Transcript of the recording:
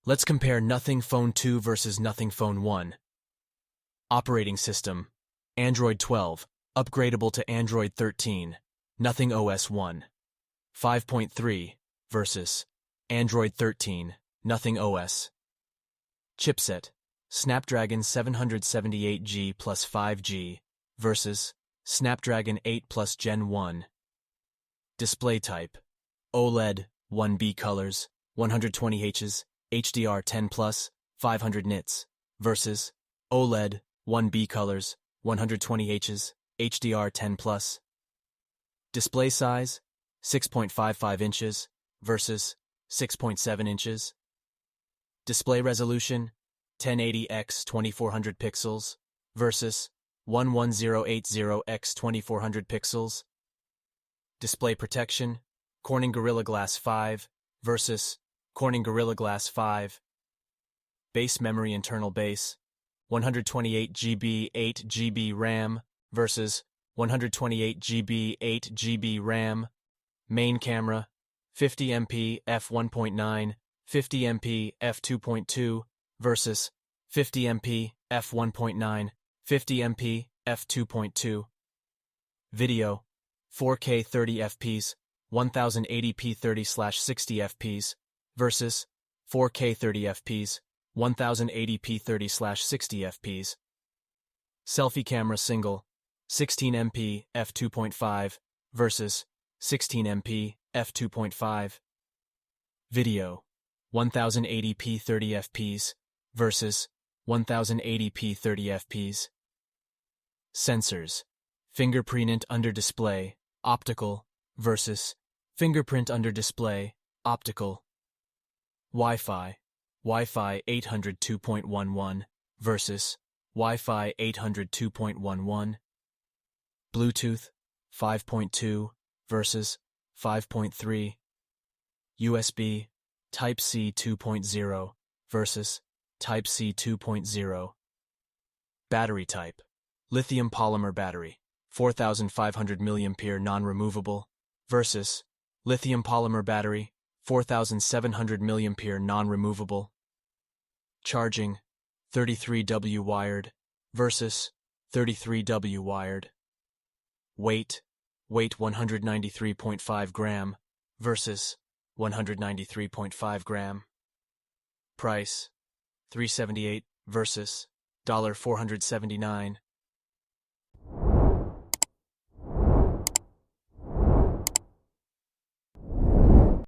Let's compare Nothing Phone 2 versus Nothing Phone 1. Operating system: Android 12, upgradable to Android 13, Nothing OS 1. 5.3 versus Android 13, Nothing OS. Chipset: Snapdragon 778G plus 5G versus Snapdragon 8 plus Gen 1. Display type: OLED, 1B colors, 120Hz, HDR10 plus, 500 nits, versus OLED, 1B colors, 120Hz, HDR10 plus. Display size: 6.55 inches versus 6.7 inches. Display resolution: 1080 x 2400 pixels versus 11080 x 2400 pixels. Display protection: Corning Gorilla Glass 5 versus Corning Gorilla Glass 5. Base memory: internal base: 128 GB 8 GB RAM versus 128 GB 8 GB RAM. Main camera: 50MP f1.9, 50MP f2.2 versus 50MP f1.9, 50MP f2.2. Video: 4K 30fps, 1080p 30/60 fps versus 4K 30fps, 1080p 30/60 fps. Selfie camera: single, 16MP f2.5 versus 16MP f2.5. Video: 1080p 30fps versus 1080p 30fps. Sensors: fingerprint under display, optical versus fingerprint under display, optical. Wi-Fi: Wi-Fi 802.11 versus Wi-Fi 802.11. Bluetooth: 5.2 versus 5.3. USB: Type-C 2.0 versus Type-C 2.0. Battery type: lithium polymer battery, 4500 mAh non-removable versus lithium polymer battery, 4700 mAh non-removable. Charging: 33W wired versus 33W wired. Weight: 193.5 gram versus 193.5 gram. Price: $378 versus $479.